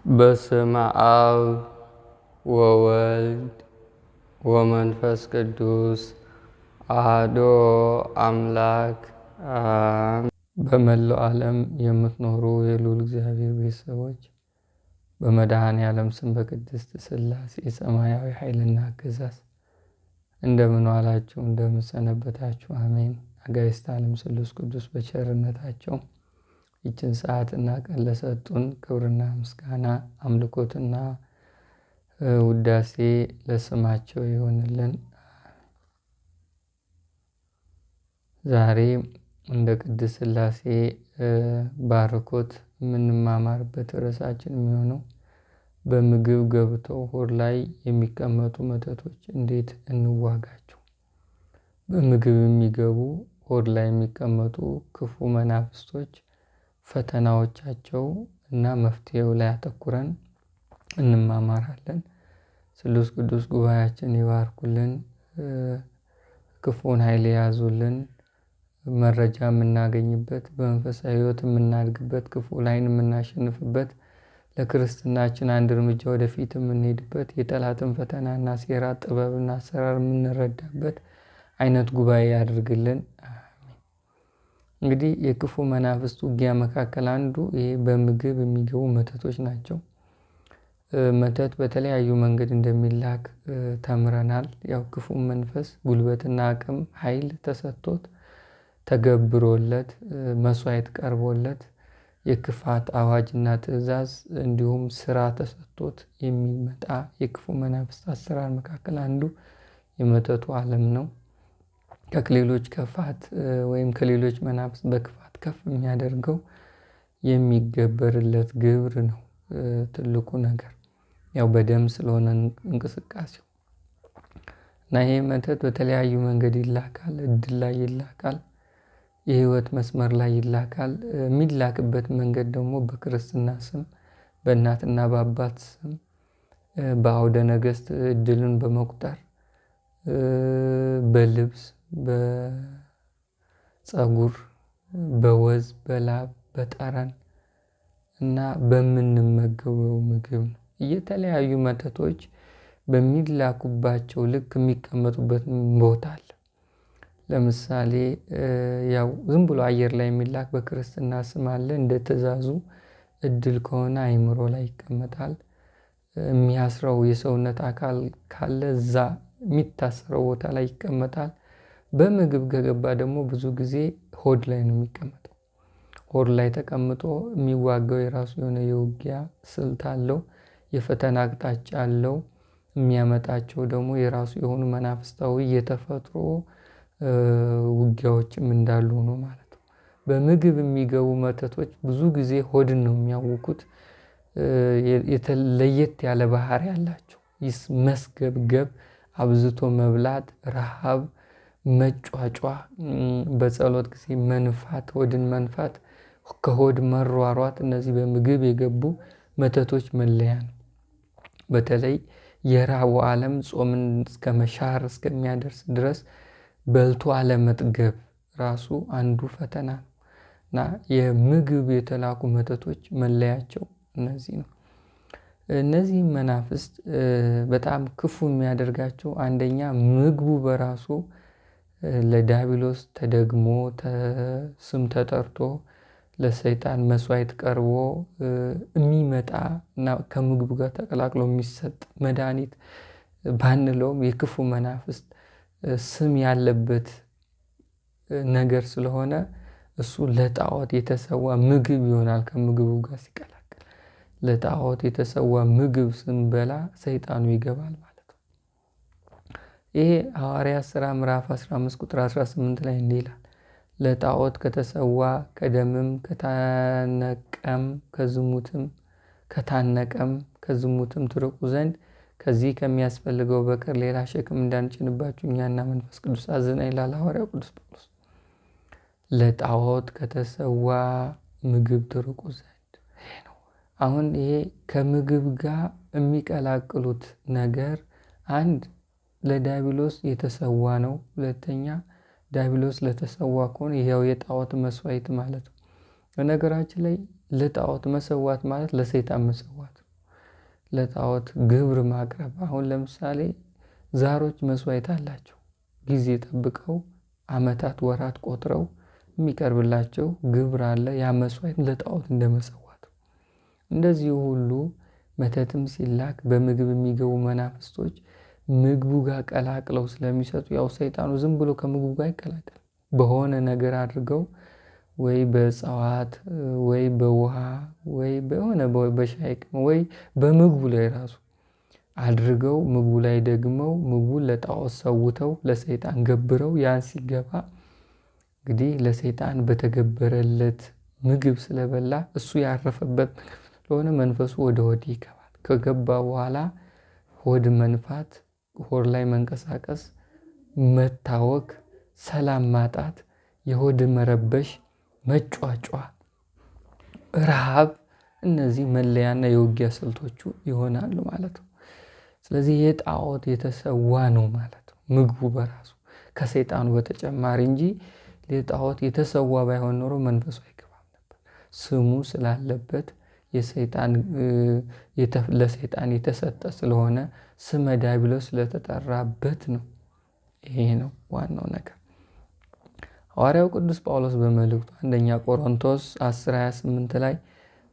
በስመ አብ ወወልድ ወመንፈስ ቅዱስ አሐዱ አምላክ። በመላው ዓለም የምትኖሩ የልዑል እግዚአብሔር ቤተሰቦች በመድኃኔዓለም ስም በቅድስት ሥላሴ ሰማያዊ ኃይልና አገዛዝ እንደምን ዋላችሁ? እንደምን ሰነበታችሁ? አሜን። አጋዕዝተ ዓለም ስሉስ ቅዱስ በቸርነታቸው ይችን ሰዓትና ቀን ለሰጡን ክብርና ምስጋና አምልኮትና ውዳሴ ለስማቸው ይሆንልን። ዛሬ እንደ ቅድስት ሥላሴ ባርኮት የምንማማርበት ርዕሳችን የሚሆነው በምግብ ገብተው ሆድ ላይ የሚቀመጡ መተቶች እንዴት እንዋጋቸው። በምግብ የሚገቡ ሆድ ላይ የሚቀመጡ ክፉ መናፍስቶች ፈተናዎቻቸው እና መፍትሄው ላይ አተኩረን እንማማራለን። ስሉስ ቅዱስ ጉባኤያችን ይባርኩልን፣ ክፉን ኃይል የያዙልን፣ መረጃ የምናገኝበት፣ በመንፈሳዊ ሕይወት የምናድግበት፣ ክፉ ላይን የምናሸንፍበት፣ ለክርስትናችን አንድ እርምጃ ወደፊት የምንሄድበት፣ የጠላትን ፈተናና ሴራ ጥበብና አሰራር የምንረዳበት አይነት ጉባኤ ያድርግልን። እንግዲህ የክፉ መናፍስት ውጊያ መካከል አንዱ ይሄ በምግብ የሚገቡ መተቶች ናቸው። መተት በተለያዩ መንገድ እንደሚላክ ተምረናል። ያው ክፉ መንፈስ ጉልበትና አቅም ኃይል ተሰጥቶት ተገብሮለት መስዋዕት ቀርቦለት የክፋት አዋጅና ትእዛዝ እንዲሁም ስራ ተሰጥቶት የሚመጣ የክፉ መናፍስት አሰራር መካከል አንዱ የመተቱ ዓለም ነው። ከሌሎች ክፋት ወይም ከሌሎች መናፍስት በክፋት ከፍ የሚያደርገው የሚገበርለት ግብር ነው። ትልቁ ነገር ያው በደም ስለሆነ እንቅስቃሴው እና ይሄ መተት በተለያዩ መንገድ ይላካል። እድል ላይ ይላካል፣ የህይወት መስመር ላይ ይላካል። የሚላክበት መንገድ ደግሞ በክርስትና ስም፣ በእናትና በአባት ስም፣ በአውደ ነገስት እድልን በመቁጠር በልብስ፣ በፀጉር፣ በወዝ፣ በላብ፣ በጠረን እና በምንመገበው ምግብ ነው። የተለያዩ መተቶች በሚላኩባቸው ልክ የሚቀመጡበት ቦታ አለ። ለምሳሌ ያው ዝም ብሎ አየር ላይ የሚላክ በክርስትና ስም አለ። እንደ ትእዛዙ እድል ከሆነ አይምሮ ላይ ይቀመጣል። የሚያስረው የሰውነት አካል ካለ እዛ የሚታሰረው ቦታ ላይ ይቀመጣል። በምግብ ከገባ ደግሞ ብዙ ጊዜ ሆድ ላይ ነው የሚቀመጠው። ሆድ ላይ ተቀምጦ የሚዋጋው የራሱ የሆነ የውጊያ ስልት አለው፣ የፈተና አቅጣጫ አለው። የሚያመጣቸው ደግሞ የራሱ የሆኑ መናፍስታዊ የተፈጥሮ ውጊያዎችም እንዳሉ ነው ማለት ነው። በምግብ የሚገቡ መተቶች ብዙ ጊዜ ሆድን ነው የሚያውኩት። ለየት ያለ ባህሪ አላቸው። መስገብገብ፣ አብዝቶ መብላት፣ ረሃብ፣ መጯጯህ፣ በጸሎት ጊዜ መንፋት፣ ሆድን መንፋት፣ ከሆድ መሯሯጥ፣ እነዚህ በምግብ የገቡ መተቶች መለያ ነው። በተለይ የራቡ ዓለም ጾምን እስከ መሻር እስከሚያደርስ ድረስ በልቶ አለመጥገብ ራሱ አንዱ ፈተና ነው እና የምግብ የተላኩ መተቶች መለያቸው እነዚህ ነው። እነዚህ መናፍስት በጣም ክፉ የሚያደርጋቸው አንደኛ ምግቡ በራሱ ለዲያብሎስ ተደግሞ ስም ተጠርቶ ለሰይጣን መስዋዕት ቀርቦ የሚመጣ እና ከምግቡ ጋር ተቀላቅሎ የሚሰጥ መድኃኒት ባንለውም የክፉ መናፍስት ስም ያለበት ነገር ስለሆነ እሱ ለጣዖት የተሰዋ ምግብ ይሆናል። ከምግቡ ጋር ሲቀላቀል ለጣዖት የተሰዋ ምግብ ስንበላ ሰይጣኑ ይገባል ማለት ነው። ይሄ ሐዋርያት ሥራ ምዕራፍ 15 ቁጥር 18 ላይ እንዲህ ይላል፣ ለጣዖት ከተሰዋ ከደምም ከታነቀም ከዝሙትም ትርቁ ዘንድ ከዚህ ከሚያስፈልገው በቀር ሌላ ሸክም እንዳንጭንባችሁ እኛና መንፈስ ቅዱስ አዘዘን ይላል ሐዋርያው ቅዱስ ጳውሎስ። ለጣዖት ከተሰዋ ምግብ ትርቁ ዘንድ ይሄ ነው። አሁን ይሄ ከምግብ ጋር የሚቀላቅሉት ነገር አንድ ለዲያብሎስ የተሰዋ ነው። ሁለተኛ ዲያብሎስ ለተሰዋ ከሆነ ይሄው የጣዖት መስዋዕት ማለት ነው። በነገራችን ላይ ለጣዖት መሰዋት ማለት ለሰይጣን መሰዋት ለጣዖት ግብር ማቅረብ። አሁን ለምሳሌ ዛሮች መስዋዕት አላቸው። ጊዜ ጠብቀው አመታት ወራት ቆጥረው የሚቀርብላቸው ግብር አለ። ያ መስዋዕት ለጣዖት እንደመሰዋት። እንደዚሁ ሁሉ መተትም ሲላክ በምግብ የሚገቡ መናፍስቶች ምግቡ ጋር ቀላቅለው ስለሚሰጡ ያው ሰይጣኑ ዝም ብሎ ከምግቡ ጋር ይቀላቀል በሆነ ነገር አድርገው ወይ በእጽዋት ወይ በውሃ ወይ በሆነ በሻይ ወይ በምግቡ ላይ ራሱ አድርገው ምግቡ ላይ ደግመው ምግቡን ለጣዖት ሰውተው ለሰይጣን ገብረው ያን ሲገባ እንግዲህ ለሰይጣን በተገበረለት ምግብ ስለበላ እሱ ያረፈበት ስለሆነ መንፈሱ ወደ ሆድ ይገባል። ከገባ በኋላ ሆድ መንፋት፣ ሆድ ላይ መንቀሳቀስ፣ መታወክ፣ ሰላም ማጣት፣ የሆድ መረበሽ፣ መጯጯ፣ ረሃብ እነዚህ መለያና የውጊያ ስልቶቹ ይሆናሉ ማለት ነው። ስለዚህ የጣዖት የተሰዋ ነው ማለት ነው ምግቡ በራሱ ከሰይጣኑ በተጨማሪ እንጂ ለጣዖት የተሰዋ ባይሆን ኖሮ መንፈሱ አይገባም ነበር። ስሙ ስላለበት ለሰይጣን የተሰጠ ስለሆነ ስመ ዲያብሎስ ስለተጠራበት ነው። ይሄ ነው ዋናው ነገር። ሐዋርያው ቅዱስ ጳውሎስ በመልእክቱ አንደኛ ቆሮንቶስ 10:28 ላይ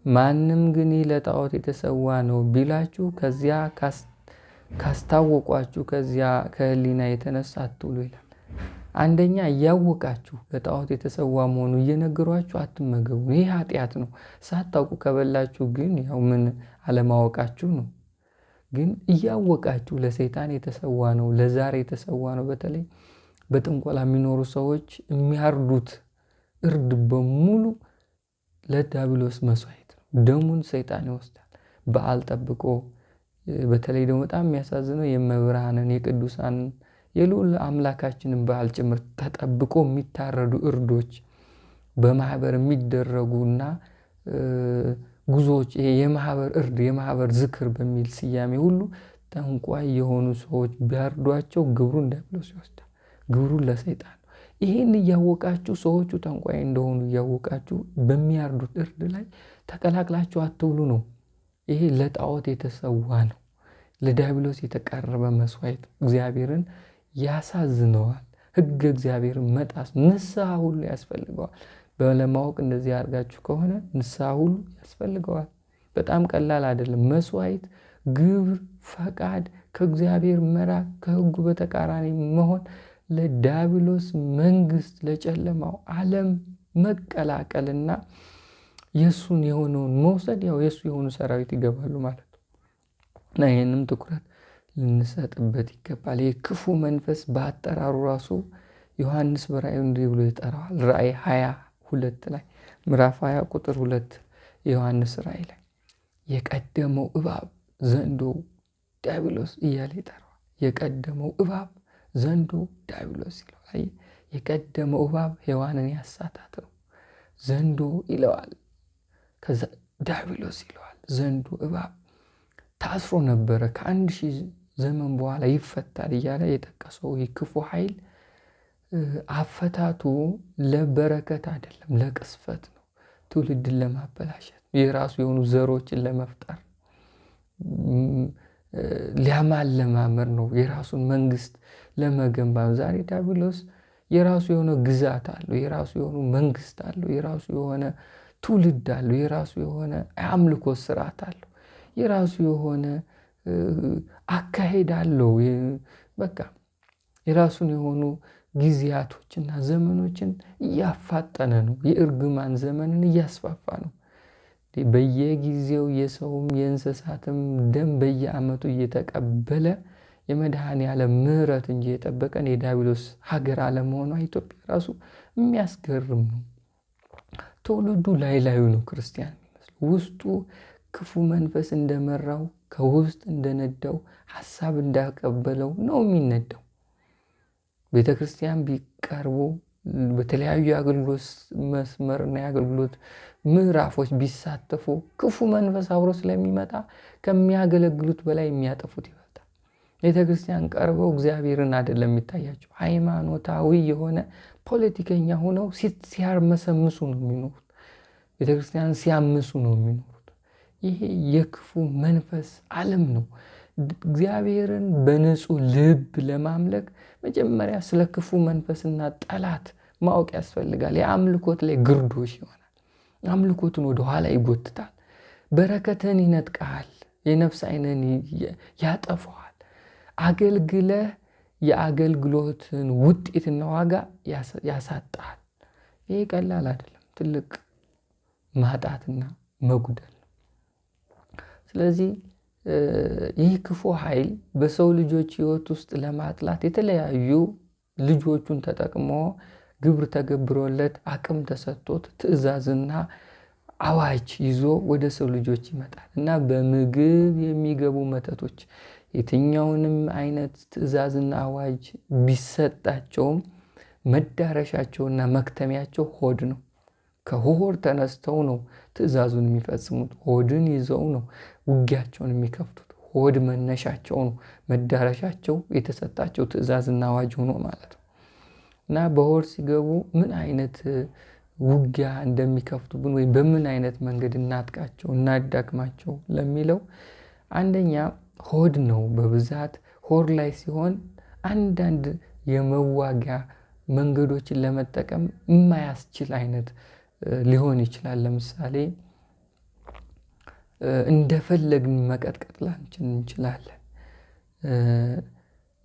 ማንም ግን ለጣዖት የተሰዋ ነው ቢላችሁ ከዚያ ካስታወቋችሁ ከዚያ ከህሊና የተነሳ አትብሉ ይላል። አንደኛ እያወቃችሁ ለጣዖት የተሰዋ መሆኑ እየነገሯችሁ አትመገቡ። ይህ ኃጢአት ነው። ሳታውቁ ከበላችሁ ግን ያው ምን አለማወቃችሁ ነው። ግን እያወቃችሁ ለሰይጣን የተሰዋ ነው፣ ለዛር የተሰዋ ነው። በተለይ በጥንቆላ የሚኖሩ ሰዎች የሚያርዱት እርድ በሙሉ ለዲያብሎስ መስዋዕት ነው። ደሙን ሰይጣን ይወስዳል። በዓል ጠብቆ በተለይ ደግሞ በጣም የሚያሳዝነው የመብርሃንን የቅዱሳንን የልዑል አምላካችንን በዓል ጭምር ተጠብቆ የሚታረዱ እርዶች በማህበር የሚደረጉና ጉዞዎች የማህበር እርድ የማህበር ዝክር በሚል ስያሜ ሁሉ ጠንቋይ የሆኑ ሰዎች ቢያርዷቸው ግብሩን ዲያብሎስ ይወስዳል። ግብሩን ለሰይጣን ነው። ይህን እያወቃችሁ ሰዎቹ ጠንቋይ እንደሆኑ እያወቃችሁ በሚያርዱት እርድ ላይ ተቀላቅላችሁ አትብሉ ነው። ይሄ ለጣዖት የተሰዋ ነው። ለዲያብሎስ የተቀረበ መስዋዕት እግዚአብሔርን ያሳዝነዋል። ሕገ እግዚአብሔርን መጣስ ንስሐ ሁሉ ያስፈልገዋል። ባለማወቅ እንደዚህ አድርጋችሁ ከሆነ ንስሐ ሁሉ ያስፈልገዋል። በጣም ቀላል አይደለም። መስዋዕት፣ ግብር፣ ፈቃድ፣ ከእግዚአብሔር መራቅ፣ ከሕጉ በተቃራኒ መሆን፣ ለዲያብሎስ መንግስት ለጨለማው ዓለም መቀላቀልና የሱን የሆነውን መውሰድ ያው የሱ የሆኑ ሰራዊት ይገባሉ ማለት ነው። እና ይህንም ትኩረት ልንሰጥበት ይገባል። ይህ ክፉ መንፈስ በአጠራሩ ራሱ ዮሐንስ በራእዩ እንዲህ ብሎ ይጠራዋል። ራእይ 22 ላይ ምዕራፍ 20 ቁጥር 2 የዮሐንስ ራእይ ላይ የቀደመው እባብ ዘንዶ ዲያብሎስ እያለ ይጠራዋል። የቀደመው እባብ ዘንዶ ዲያብሎስ ይለዋል። የቀደመው እባብ ሔዋንን ያሳታት ነው። ዘንዶ ይለዋል። ከዛ ዲያብሎስ ይለዋል። ዘንዶ እባብ ታስሮ ነበረ፣ ከ1000 ዘመን በኋላ ይፈታል እያለ የጠቀሰው የክፉ ኃይል አፈታቱ ለበረከት አይደለም፣ ለቅስፈት ነው። ትውልድን ለማበላሸት የራሱ የሆኑ ዘሮችን ለመፍጠር ሊያማለማመር ነው። የራሱን መንግስት ለመገንባት ዛሬ ዲያብሎስ የራሱ የሆነ ግዛት አለው፣ የራሱ የሆነ መንግስት አለው፣ የራሱ የሆነ ትውልድ አለው፣ የራሱ የሆነ አምልኮ ስርዓት አለው፣ የራሱ የሆነ አካሄድ አለው። በቃ የራሱን የሆኑ ጊዜያቶችና ዘመኖችን እያፋጠነ ነው። የእርግማን ዘመንን እያስፋፋ ነው። በየጊዜው የሰውም የእንስሳትም ደም በየዓመቱ እየተቀበለ የመድኃኔዓለም ምሕረት እንጂ የጠበቀን የዲያብሎስ ሀገር አለመሆኗ ኢትዮጵያ ራሱ የሚያስገርም ነው። ትውልዱ ላዩ ነው ክርስቲያን የሚመስለው። ውስጡ ክፉ መንፈስ እንደመራው ከውስጥ እንደነዳው ሀሳብ እንዳቀበለው ነው የሚነዳው። ቤተ ክርስቲያን ቢቀርቡ በተለያዩ የአገልግሎት መስመርና የአገልግሎት ምዕራፎች ቢሳተፉ ክፉ መንፈስ አብሮ ስለሚመጣ ከሚያገለግሉት በላይ የሚያጠፉት ይበልጣል። ቤተ ክርስቲያን ቀርበው እግዚአብሔርን አይደለም የሚታያቸው፣ ሃይማኖታዊ የሆነ ፖለቲከኛ ሆነው ሲያርመሰምሱ ነው የሚኖሩት። ቤተ ክርስቲያን ሲያምሱ ነው የሚኖሩት። ይሄ የክፉ መንፈስ ዓለም ነው። እግዚአብሔርን በንጹህ ልብ ለማምለክ መጀመሪያ ስለ ክፉ መንፈስና ጠላት ማወቅ ያስፈልጋል። የአምልኮት ላይ ግርዶሽ ይሆናል። አምልኮትን ወደ ኋላ ይጎትታል። በረከትን ይነጥቃል። የነፍስ ዓይንን ያጠፋዋል። አገልግለህ የአገልግሎትን ውጤትና ዋጋ ያሳጣል። ይሄ ቀላል አይደለም፣ ትልቅ ማጣትና መጉደል ነው። ስለዚህ ይህ ክፉ ኃይል በሰው ልጆች ሕይወት ውስጥ ለማጥላት የተለያዩ ልጆቹን ተጠቅሞ ግብር ተገብሮለት አቅም ተሰጥቶት ትእዛዝና አዋጅ ይዞ ወደ ሰው ልጆች ይመጣል እና በምግብ የሚገቡ መተቶች የትኛውንም አይነት ትእዛዝና አዋጅ ቢሰጣቸውም መዳረሻቸውና መክተሚያቸው ሆድ ነው። ከሆድ ተነስተው ነው ትእዛዙን የሚፈጽሙት። ሆድን ይዘው ነው ውጊያቸውን የሚከፍቱት። ሆድ መነሻቸው ነው፣ መዳረሻቸው የተሰጣቸው ትእዛዝና አዋጅ ሆኖ ማለት ነው። እና በሆድ ሲገቡ ምን አይነት ውጊያ እንደሚከፍቱብን ወይም በምን አይነት መንገድ እናጥቃቸው እናዳክማቸው ለሚለው አንደኛ ሆድ ነው። በብዛት ሆድ ላይ ሲሆን አንዳንድ የመዋጊያ መንገዶችን ለመጠቀም የማያስችል አይነት ሊሆን ይችላል። ለምሳሌ እንደፈለግን መቀጥቀጥ ላንችል እንችላለን።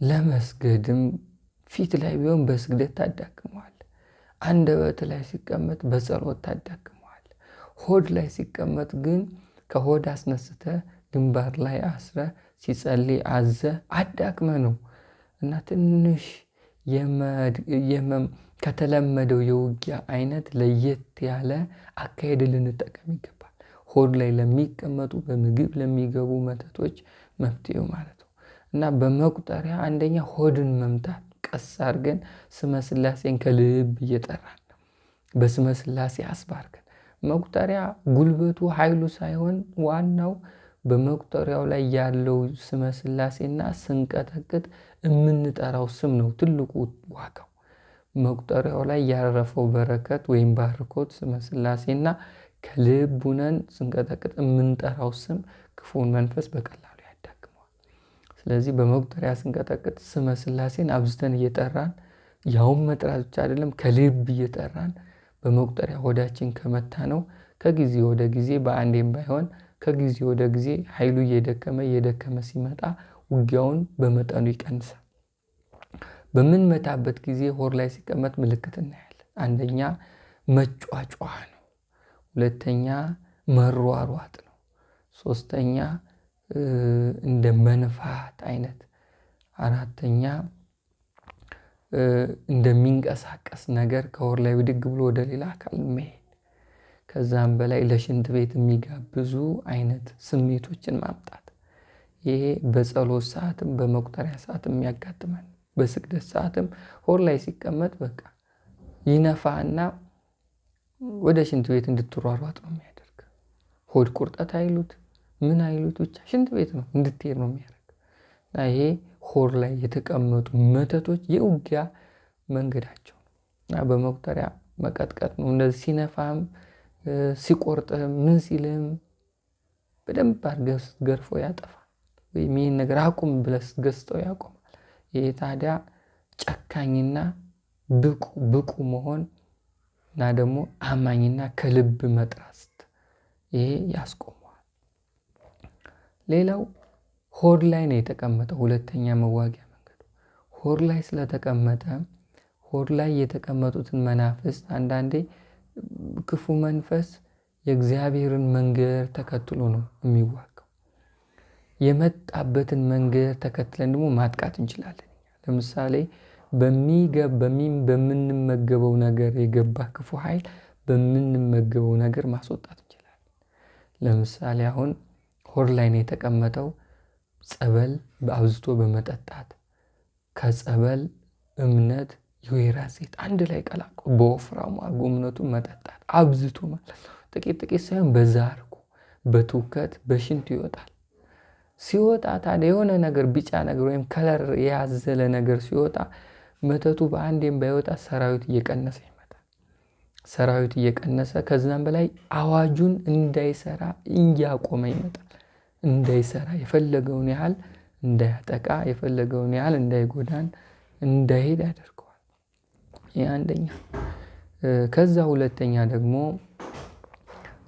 ለመስገድም ፊት ላይ ቢሆን በስግደት ታዳክመዋል። አንደበት ላይ ሲቀመጥ በጸሎት ታዳክመዋል። ሆድ ላይ ሲቀመጥ ግን ከሆድ አስነስተ ግንባር ላይ አስረ ሲጸልይ አዘ አዳክመ ነው እና ትንሽ ከተለመደው የውጊያ አይነት ለየት ያለ አካሄድ ልንጠቀም ይገባል። ሆድ ላይ ለሚቀመጡ በምግብ ለሚገቡ መተቶች መፍትሄው ማለት ነው እና በመቁጠሪያ አንደኛ ሆድን መምታት፣ ቀስ አድርገን ስመ ሥላሴን ከልብ እየጠራን በስመ ሥላሴ አስባርከን። መቁጠሪያ ጉልበቱ ኃይሉ ሳይሆን ዋናው በመቁጠሪያው ላይ ያለው ስመ ሥላሴና ስንቀጠቅጥ የምንጠራው ስም ነው ትልቁ ዋጋው። መቁጠሪያው ላይ ያረፈው በረከት ወይም ባርኮት ስመ ሥላሴና ከልብ ሆነን ስንቀጠቅጥ የምንጠራው ስም ክፉን መንፈስ በቀላሉ ያዳክመዋል። ስለዚህ በመቁጠሪያ ስንቀጠቅጥ ስመ ሥላሴን አብዝተን እየጠራን ያውም መጥራት ብቻ አይደለም ከልብ እየጠራን በመቁጠሪያ ሆዳችን ከመታ ነው ከጊዜ ወደ ጊዜ በአንዴም ባይሆን ከጊዜ ወደ ጊዜ ኃይሉ እየደከመ ሲመጣ ውጊያውን በመጠኑ ይቀንሳል። በምንመታበት ጊዜ ሆድ ላይ ሲቀመጥ ምልክት እናያለን። አንደኛ መጯጯህ ነው። ሁለተኛ መሯሯጥ ነው። ሶስተኛ እንደ መንፋት አይነት። አራተኛ እንደሚንቀሳቀስ ነገር ከሆድ ላይ ብድግ ብሎ ወደ ሌላ አካል መሄድ። ከዛም በላይ ለሽንት ቤት የሚጋብዙ አይነት ስሜቶችን ማምጣት። ይሄ በጸሎት ሰዓትም በመቁጠሪያ ሰዓትም የሚያጋጥመን። በስግደት ሰዓትም ሆድ ላይ ሲቀመጥ በቃ ይነፋና ወደ ሽንት ቤት እንድትሯሯጥ ነው የሚያደርግ። ሆድ ቁርጠት አይሉት ምን አይሉት ብቻ ሽንት ቤት ነው እንድትሄድ ነው የሚያደርግ። እና ይሄ ሆድ ላይ የተቀመጡ መተቶች የውጊያ መንገዳቸው እና በመቁጠሪያ መቀጥቀጥ ነው። እንደዚህ ሲነፋም ሲቆርጥም ምን ሲልም በደንብ አድርገህ ስትገርፈው ያጠፋል። ወይም ይህን ነገር አቁም ብለህ ስትገስጠው ያቆማል። ይህ ታዲያ ጨካኝና ብቁ መሆን እና ደግሞ አማኝና ከልብ መጥራት ይሄ ያስቆመዋል። ሌላው ሆድ ላይ ነው የተቀመጠው። ሁለተኛ መዋጊያ መንገዱ ሆድ ላይ ስለተቀመጠ ሆድ ላይ የተቀመጡትን መናፍስት አንዳንዴ ክፉ መንፈስ የእግዚአብሔርን መንገድ ተከትሎ ነው የሚዋጋው። የመጣበትን መንገድ ተከትለን ደግሞ ማጥቃት እንችላለን። ለምሳሌ በምንመገበው ነገር የገባ ክፉ ኃይል በምንመገበው ነገር ማስወጣት እንችላለን። ለምሳሌ አሁን ሆድ ላይ ነው የተቀመጠው። ጸበል አብዝቶ በመጠጣት ከጸበል እምነት የወይራ ዘይት አንድ ላይ ቀላቅሎ በወፍራሙ አድርጎ እምነቱን መጠጣት አብዝቶ ማለት ነው። ጥቂት ሳይሆን በዛ አድርጎ በትውከት በሽንቱ ይወጣል። ሲወጣ ታዲያ የሆነ ነገር ቢጫ ነገር ወይም ከለር የያዘለ ነገር ሲወጣ መተቱ በአንዴም ባይወጣ ሰራዊት እየቀነሰ ይመጣል። ሰራዊት እየቀነሰ ከዛም በላይ አዋጁን እንዳይሰራ እያቆመ ይመጣል። እንዳይሰራ የፈለገውን ያህል እንዳያጠቃ የፈለገውን ያህል እንዳይጎዳን እንዳይሄድ ያደርገዋል። ይህ አንደኛ። ከዛ ሁለተኛ ደግሞ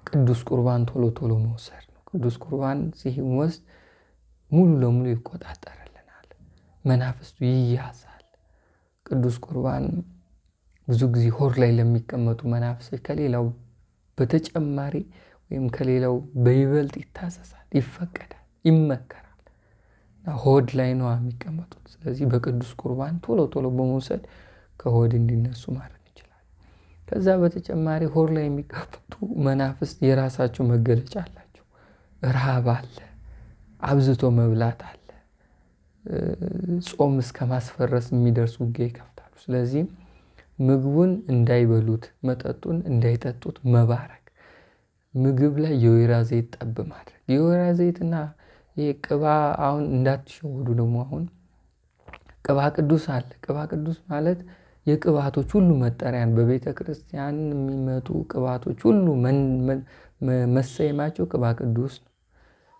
ቅዱስ ቁርባን ቶሎ ቶሎ መውሰድ ነው። ቅዱስ ቁርባን ሲወስድ ሙሉ ለሙሉ ይቆጣጠርልናል። መናፍስቱ ይያዛል። ቅዱስ ቁርባን ብዙ ጊዜ ሆድ ላይ ለሚቀመጡ መናፍስቶች ከሌላው በተጨማሪ ወይም ከሌላው በይበልጥ ይታዘዛል፣ ይፈቀዳል፣ ይመከራል። ሆድ ላይ ነው የሚቀመጡት። ስለዚህ በቅዱስ ቁርባን ቶሎ ቶሎ በመውሰድ ከሆድ እንዲነሱ ማድረግ እንችላለን። ከዛ በተጨማሪ ሆድ ላይ የሚቀመጡ መናፍስት የራሳቸው መገለጫ አላቸው። ረሃብ አለ፣ አብዝቶ መብላት አለ፣ ጾም እስከ ማስፈረስ የሚደርስ ውጊያ ይከፍታሉ። ስለዚህ ምግቡን እንዳይበሉት፣ መጠጡን እንዳይጠጡት መባረክ፣ ምግብ ላይ የወይራ ዘይት ጠብ ማድረግ። የወይራ ዘይትና ይሄ ቅባ አሁን እንዳትሸወዱ ደግሞ አሁን ቅባ ቅዱስ አለ። ቅባ ቅዱስ ማለት የቅባቶች ሁሉ መጠሪያን በቤተ ክርስቲያን የሚመጡ ቅባቶች ሁሉ መሰየማቸው ቅባ ቅዱስ ነው።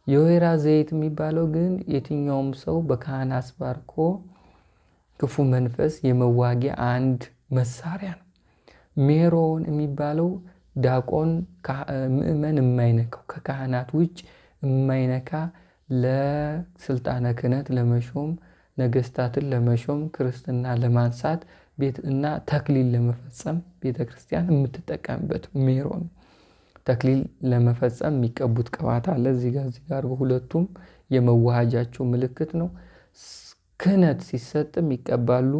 የወይራ ዘይት የሚባለው ግን የትኛውም ሰው በካህን አስባርኮ ክፉ መንፈስ የመዋጊያ አንድ መሳሪያ ነው። ሜሮን የሚባለው ዲያቆን ምእመን የማይነካው ከካህናት ውጭ የማይነካ ለስልጣነ ክህነት ለመሾም ነገስታትን ለመሾም ክርስትና ለማንሳት ቤትና ተክሊል ለመፈጸም ቤተ ክርስቲያን የምትጠቀምበት ሜሮን። ተክሊል ለመፈጸም የሚቀቡት ቅባት አለ። እዚህ ጋር ሁለቱም የመዋሃጃቸው ምልክት ነው። ክህነት ሲሰጥም ይቀባሉ።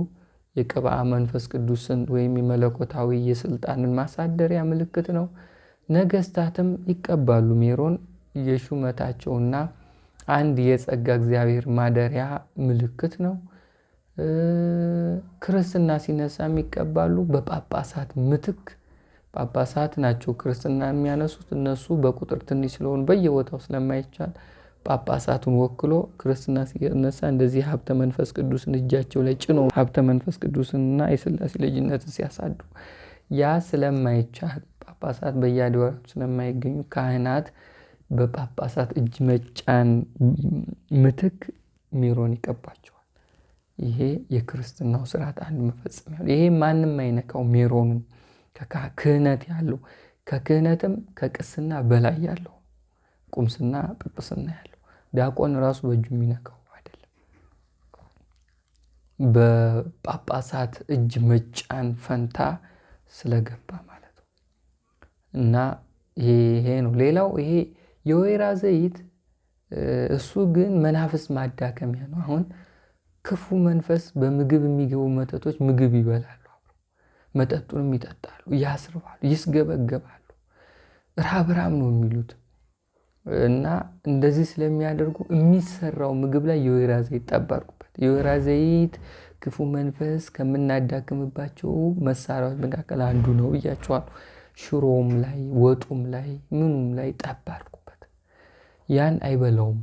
የቅባ መንፈስ ቅዱስን ወይም የመለኮታዊ የስልጣንን ማሳደሪያ ምልክት ነው። ነገስታትም ይቀባሉ። ሜሮን የሹመታቸውና አንድ የጸጋ እግዚአብሔር ማደሪያ ምልክት ነው። ክርስትና ሲነሳም ይቀባሉ። በጳጳሳት ምትክ ጳጳሳት ናቸው ክርስትና የሚያነሱት። እነሱ በቁጥር ትንሽ ስለሆኑ በየቦታው ስለማይቻል ጳጳሳቱን ወክሎ ክርስትና ሲነሳ እንደዚህ ሀብተ መንፈስ ቅዱስን እጃቸው ላይ ጭኖ ሀብተ መንፈስ ቅዱስንና የሥላሴ ልጅነትን ሲያሳዱ ያ ስለማይቻል ጳጳሳት በየአድባራቱ ስለማይገኙ ካህናት በጳጳሳት እጅ መጫን ምትክ ሜሮን ይቀባቸዋል። ይሄ የክርስትናው ስርዓት አንድ መፈጸሚያ ነው። ይሄ ማንም አይነካው ሜሮኑን ክህነት ያለው ከክህነትም ከቅስና በላይ ያለው ቁምስና ጵጵስና ያለው ዲያቆን ራሱ በእጁ የሚነካው አይደለም። በጳጳሳት እጅ መጫን ፈንታ ስለገባ ማለት ነው። እና ይሄ ነው። ሌላው ይሄ የወይራ ዘይት እሱ ግን መናፍስ ማዳከሚያ ነው። አሁን ክፉ መንፈስ በምግብ የሚገቡ መጠጦች ምግብ ይበላሉ፣ መጠጡንም ይጠጣሉ፣ ያስርባሉ፣ ይስገበገባሉ፣ ራብራም ነው የሚሉት እና እንደዚህ ስለሚያደርጉ የሚሰራው ምግብ ላይ የወይራ ዘይት ጠብ አድርጉበት። የወይራ ዘይት ክፉ መንፈስ ከምናዳክምባቸው መሳሪያዎች መካከል አንዱ ነው ብያቸዋለሁ። ሽሮም ላይ ወጡም ላይ ምኑም ላይ ጠብ አድርጉበት። ያን አይበላውም።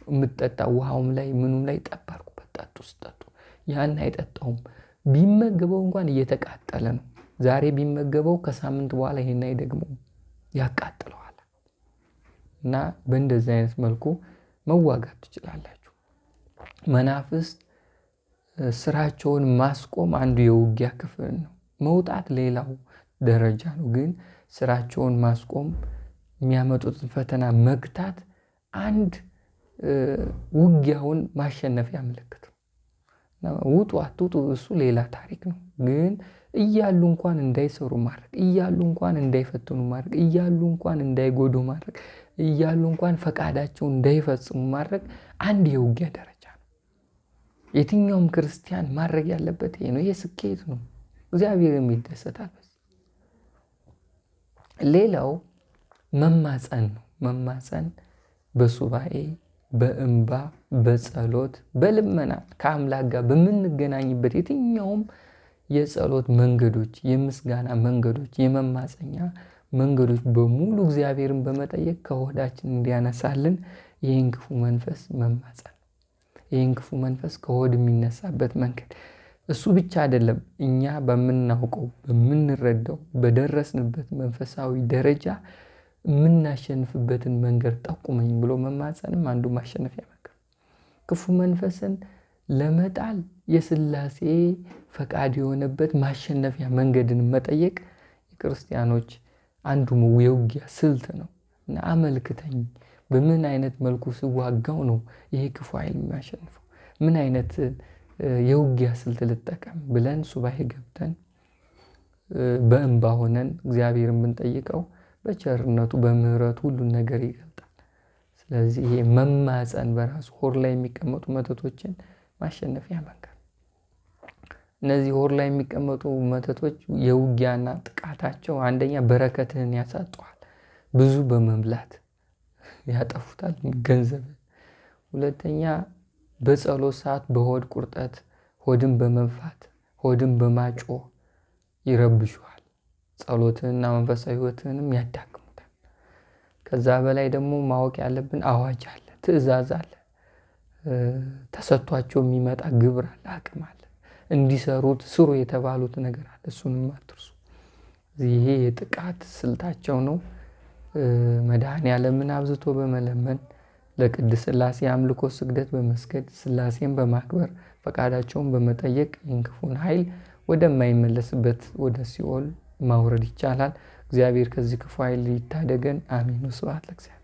የምትጠጣ ውሃውም ላይ ምኑም ላይ ጠብ አድርጉበት። ጠጡ ስጠጡ ያን አይጠጣውም። ቢመገበው እንኳን እየተቃጠለ ነው። ዛሬ ቢመገበው ከሳምንት በኋላ ይሄን አይደግመውም፣ ያቃጥለዋል። እና በእንደዚህ አይነት መልኩ መዋጋት ትችላላችሁ። መናፍስት ስራቸውን ማስቆም አንዱ የውጊያ ክፍል ነው። መውጣት ሌላው ደረጃ ነው። ግን ስራቸውን ማስቆም የሚያመጡትን ፈተና መግታት አንድ ውጊያውን ማሸነፊያ ምልክት ነው። ውጡ አትውጡ እሱ ሌላ ታሪክ ነው። ግን እያሉ እንኳን እንዳይሰሩ ማድረግ፣ እያሉ እንኳን እንዳይፈትኑ ማድረግ፣ እያሉ እንኳን እንዳይጎዱ ማድረግ፣ እያሉ እንኳን ፈቃዳቸውን እንዳይፈጽሙ ማድረግ አንድ የውጊያ ደረጃ ነው። የትኛውም ክርስቲያን ማድረግ ያለበት ይሄ ነው። ይሄ ስኬት ነው። እግዚአብሔር የሚደሰታል። ሌላው መማፀን ነው። መማፀን በሱባኤ በእንባ በጸሎት በልመና ከአምላክ ጋር በምንገናኝበት የትኛውም የጸሎት መንገዶች፣ የምስጋና መንገዶች፣ የመማፀኛ መንገዶች በሙሉ እግዚአብሔርን በመጠየቅ ከሆዳችን እንዲያነሳልን ይህን ክፉ መንፈስ መማፀን። ይህን ክፉ መንፈስ ከሆድ የሚነሳበት መንገድ እሱ ብቻ አይደለም፣ እኛ በምናውቀው በምንረዳው በደረስንበት መንፈሳዊ ደረጃ የምናሸንፍበትን መንገድ ጠቁመኝ ብሎ መማፀንም አንዱ ማሸነፊያ መንገድ። ክፉ መንፈስን ለመጣል የሥላሴ ፈቃድ የሆነበት ማሸነፊያ መንገድን መጠየቅ የክርስቲያኖች አንዱ የውጊያ ስልት ነው። እና አመልክተኝ፣ በምን አይነት መልኩ ስዋጋው ነው ይሄ ክፉ ኃይል የሚያሸንፈው? ምን አይነት የውጊያ ስልት ልጠቀም ብለን ሱባኤ ገብተን በእንባ ሆነን እግዚአብሔር የምንጠይቀው በቸርነቱ በምህረቱ ሁሉን ነገር ይገልጣል። ስለዚህ ይሄ መማፀን በራሱ ሆድ ላይ የሚቀመጡ መተቶችን ማሸነፊያ መንገድ። እነዚህ ሆድ ላይ የሚቀመጡ መተቶች የውጊያና ጥቃታቸው አንደኛ በረከትህን ያሳጡሃል፣ ብዙ በመብላት ያጠፉታል ገንዘብ። ሁለተኛ በጸሎት ሰዓት በሆድ ቁርጠት፣ ሆድን በመንፋት፣ ሆድን በማጮህ ይረብሹሃል። ጸሎትህንና መንፈሳዊ ህይወትህንም ያዳክሙታል። ከዛ በላይ ደግሞ ማወቅ ያለብን አዋጅ አለ፣ ትእዛዝ አለ፣ ተሰጥቷቸው የሚመጣ ግብር አለ፣ አቅም አለ፣ እንዲሰሩት ስሩ የተባሉት ነገር አለ። እሱንም አትርሱ። ይሄ የጥቃት ስልታቸው ነው። መድኃኔዓለምን አብዝቶ በመለመን ለቅድስት ሥላሴ አምልኮ ስግደት በመስገድ ሥላሴን በማክበር ፈቃዳቸውን በመጠየቅ ይህን ክፉን ኃይል ወደማይመለስበት ወደ ሲኦል ማውረድ ይቻላል። እግዚአብሔር ከዚህ ክፉ ኃይል ይታደገን። አሜን። ስብሐት ለእግዚአብሔር።